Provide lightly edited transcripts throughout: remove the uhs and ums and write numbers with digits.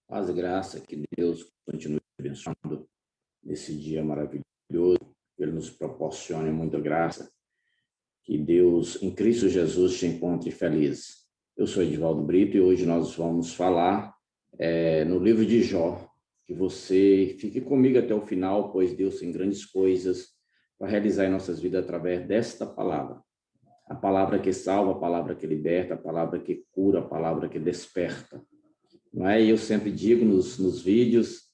Paz e graça, que Deus continue abençoando nesse dia maravilhoso, que Ele nos proporcione muita graça, que Deus, em Cristo Jesus, te encontre feliz. Eu sou Edivaldo Brito e hoje nós vamos falar no livro de Jó, que você fique comigo até o final, pois Deus tem grandes coisas para realizar em nossas vidas através desta palavra. A palavra que salva, a palavra que liberta, a palavra que cura, a palavra que desperta. Não é? E eu sempre digo nos vídeos,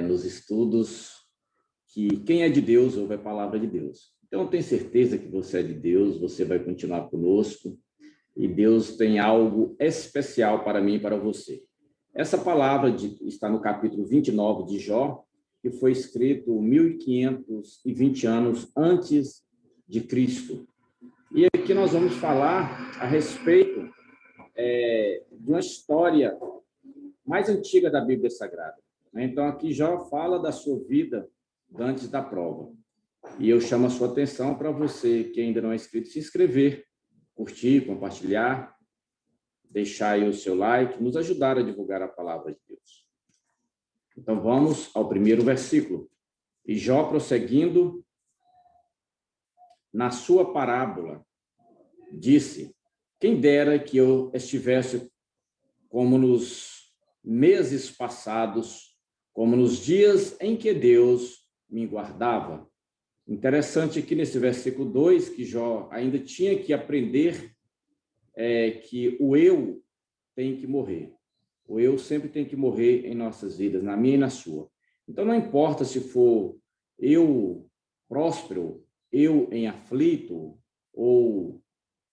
nos estudos, que quem é de Deus ouve a palavra de Deus. Então, eu tenho certeza que você é de Deus, você vai continuar conosco, e Deus tem algo especial para mim e para você. Essa palavra está no capítulo 29 de Jó, que foi escrito 1520 anos antes de Cristo. E aqui nós vamos falar a respeito de uma história mais antiga da Bíblia Sagrada. Então, aqui Jó fala da sua vida antes da prova. E eu chamo a sua atenção para você que ainda não é inscrito, se inscrever, curtir, compartilhar, deixar aí o seu like, nos ajudar a divulgar a palavra de Deus. Então, vamos ao primeiro versículo. E Jó, prosseguindo na sua parábola, disse: quem dera que eu estivesse como nos meses passados, como nos dias em que Deus me guardava. Interessante aqui nesse versículo 2, que Jó ainda tinha que aprender que o eu tem que morrer. O eu sempre tem que morrer em nossas vidas, na minha e na sua. Então, não importa se for eu próspero, eu em aflito, ou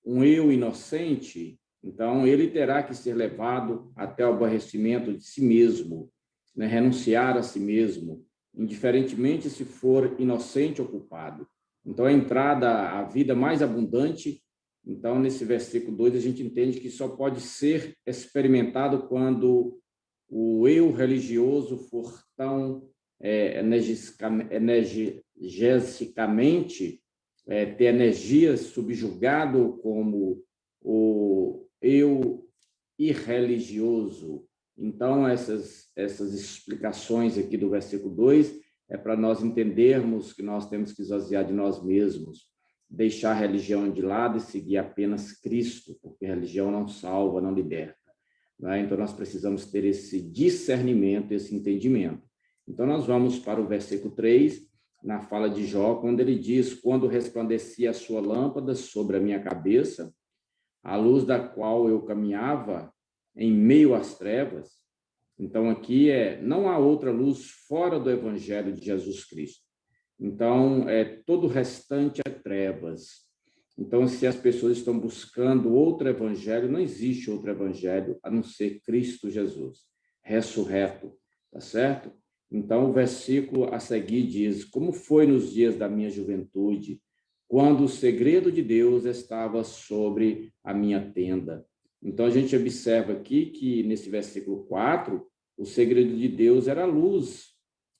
um eu inocente, então ele terá que ser levado até o aborrecimento de si mesmo, né? Renunciar a si mesmo, indiferentemente se for inocente ou culpado. Então, a entrada à vida mais abundante, então, nesse versículo 2, a gente entende que só pode ser experimentado quando o eu religioso for tão energeticamente ter energia subjugado como o eu irreligioso. Então, essas explicações aqui do versículo 2 é para nós entendermos que nós temos que esvaziar de nós mesmos, deixar a religião de lado e seguir apenas Cristo, porque a religião não salva, não liberta. Né? Então, nós precisamos ter esse discernimento, esse entendimento. Então, nós vamos para o versículo 3, na fala de Jó, quando ele diz: quando resplandecia a sua lâmpada sobre a minha cabeça, a luz da qual eu caminhava em meio às trevas. Então, aqui não há outra luz fora do evangelho de Jesus Cristo. Então, todo o restante é trevas. Então, se as pessoas estão buscando outro evangelho, não existe outro evangelho a não ser Cristo Jesus, ressurreto, tá certo? Então, o versículo a seguir diz: como foi nos dias da minha juventude, quando o segredo de Deus estava sobre a minha tenda. Então, a gente observa aqui que, nesse versículo 4, o segredo de Deus era a luz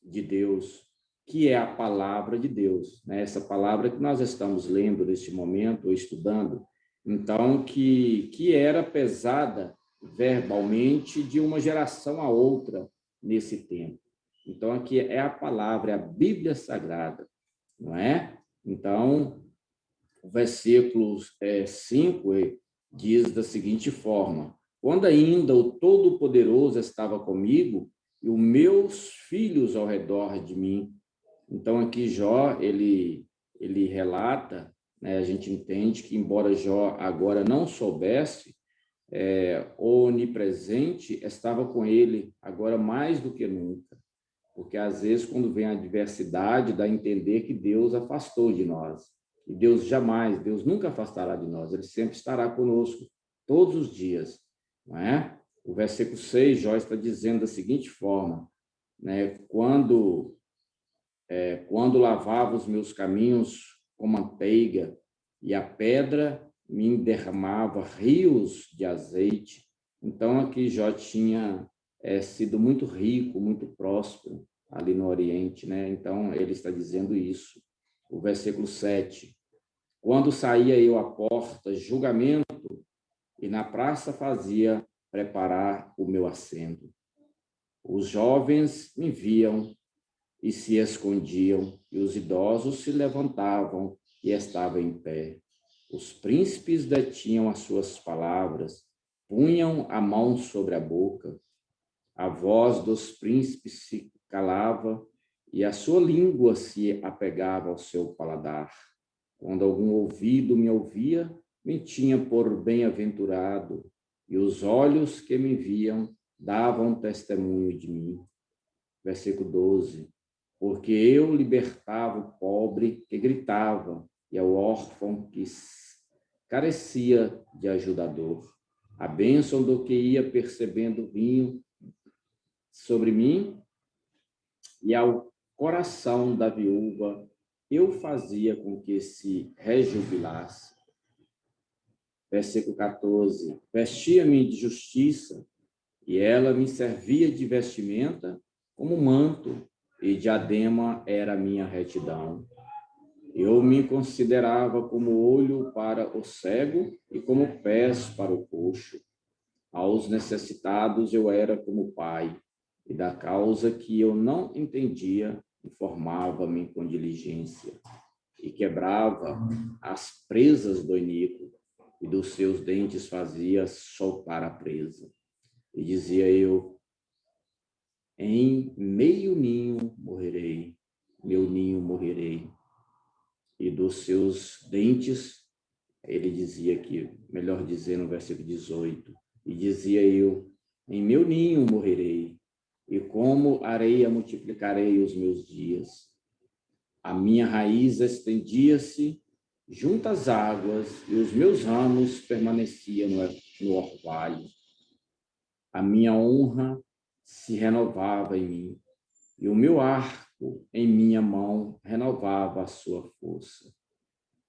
de Deus, que é a palavra de Deus, né? Essa palavra que nós estamos lendo neste momento, ou estudando, então, que era pesada verbalmente de uma geração a outra nesse tempo. Então, aqui é a palavra, é a Bíblia Sagrada, não é? Então, o versículo 5 diz da seguinte forma: quando ainda o Todo-Poderoso estava comigo e os meus filhos ao redor de mim. Então, aqui Jó, ele relata, né, a gente entende que, embora Jó agora não soubesse, o onipresente estava com ele, agora mais do que nunca. Porque, às vezes, quando vem a adversidade, dá a entender que Deus afastou de nós. E Deus jamais, Deus nunca afastará de nós, Ele sempre estará conosco, todos os dias. Não é? O versículo 6, Jó está dizendo da seguinte forma, né? Quando lavava os meus caminhos com manteiga e a pedra me derramava rios de azeite. Então, aqui Jó tinha sido muito rico, muito próspero ali no Oriente, né? Então, ele está dizendo isso. O versículo 7. Quando saía eu à porta, julgamento, e na praça fazia preparar o meu assento. Os jovens me viam e se escondiam, e os idosos se levantavam e estavam em pé. Os príncipes detinham as suas palavras, punham a mão sobre a boca. A voz dos príncipes se calava e a sua língua se apegava ao seu paladar. Quando algum ouvido me ouvia, me tinha por bem-aventurado, e os olhos que me viam davam testemunho de mim. Versículo 12. Porque eu libertava o pobre que gritava, e ao órfão que carecia de ajudador. A bênção do que ia percebendo vinho sobre mim, e ao coração da viúva eu fazia com que se rejubilasse. Versículo 14. Vestia-me de justiça, e ela me servia de vestimenta como manto, e diadema era a minha retidão. Eu me considerava como olho para o cego e como pés para o coxo. Aos necessitados eu era como pai, e da causa que eu não entendia, informava-me com diligência, e quebrava as presas do iníquo, e dos seus dentes fazia soltar a presa. E dizia eu: em meio ninho morrerei, meu ninho morrerei. E dos seus dentes, ele dizia aqui, melhor dizendo no versículo 18, e dizia eu: em meu ninho morrerei, e como areia multiplicarei os meus dias. A minha raiz estendia-se junto às águas, e os meus ramos permaneciam no orvalho. A minha honra se renovava em mim, e o meu arco em minha mão renovava a sua força.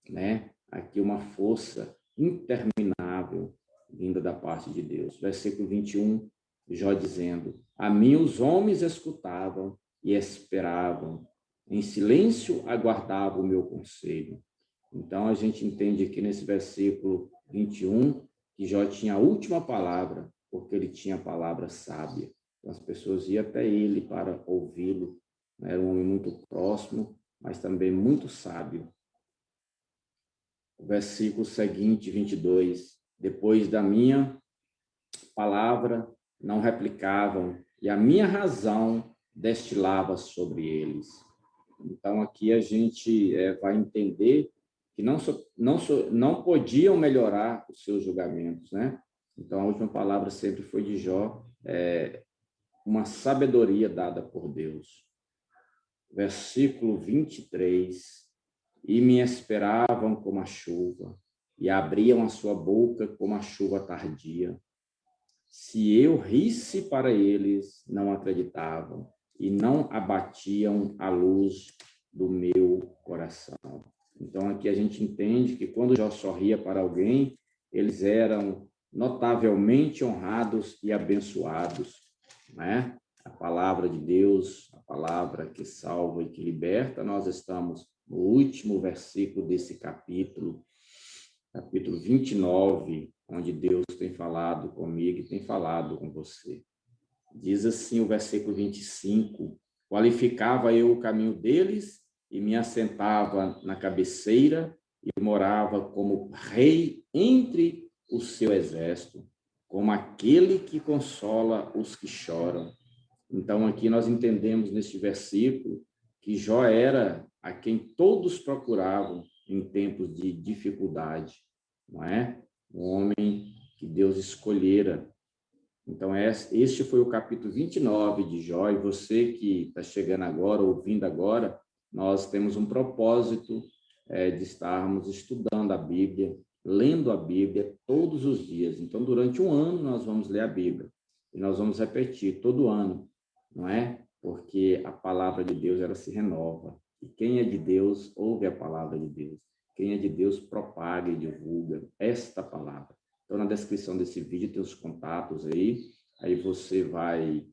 Né? Aqui uma força interminável vinda da parte de Deus. Versículo 21, Jó dizendo: a mim os homens escutavam e esperavam, em silêncio aguardavam o meu conselho. Então a gente entende aqui nesse versículo 21 que Jó tinha a última palavra, porque ele tinha a palavra sábia. Então as pessoas iam até ele para ouvi-lo. Era um homem muito próximo, mas também muito sábio. O versículo seguinte, 22, depois da minha palavra não replicavam, e a minha razão destilava sobre eles. Então, aqui a gente vai entender que não podiam melhorar os seus julgamentos, né? Então, a última palavra sempre foi de Jó, uma sabedoria dada por Deus. Versículo 23, e me esperavam como a chuva, e abriam a sua boca como a chuva tardia. Se eu risse para eles, não acreditavam, e não abatiam a luz do meu coração. Então, aqui a gente entende que quando Jó sorria para alguém, eles eram notavelmente honrados e abençoados, né? A palavra de Deus, a palavra que salva e que liberta. Nós estamos no último versículo desse capítulo 29, onde Deus tem falado comigo e tem falado com você. Diz assim o versículo 25: qualificava eu o caminho deles e me assentava na cabeceira e morava como rei entre o seu exército, como aquele que consola os que choram. Então, aqui nós entendemos neste versículo que Jó era a quem todos procuravam em tempos de dificuldade, não é? Um homem que Deus escolhera. Então, este foi o capítulo 29 de Jó, e você que está chegando agora, ouvindo agora, nós temos um propósito de estarmos estudando a Bíblia, lendo a Bíblia todos os dias. Então, durante um ano, nós vamos ler a Bíblia, e nós vamos repetir todo ano, não é? Porque a palavra de Deus, ela se renova. E quem é de Deus, ouve a palavra de Deus. Quem é de Deus, propaga e divulga esta palavra. Então, na descrição desse vídeo tem os contatos aí você vai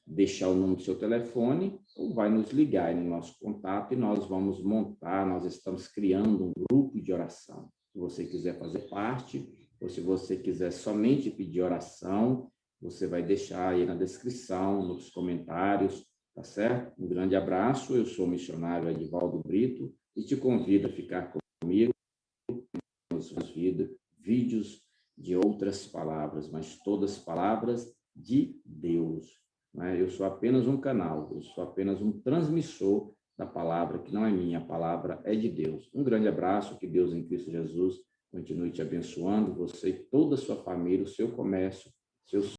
deixar o número do seu telefone ou vai nos ligar aí no nosso contato e nós vamos montar, nós estamos criando um grupo de oração. Se você quiser fazer parte, ou se você quiser somente pedir oração, você vai deixar aí na descrição, nos comentários, tá certo? Um grande abraço, eu sou o missionário Edivaldo Brito e te convido a ficar comigo nos vídeos de outras palavras, mas todas palavras de Deus. Né? Eu sou apenas um canal, eu sou apenas um transmissor da palavra, que não é minha, a palavra é de Deus. Um grande abraço, que Deus em Cristo Jesus continue te abençoando, você e toda a sua família, o seu comércio, seus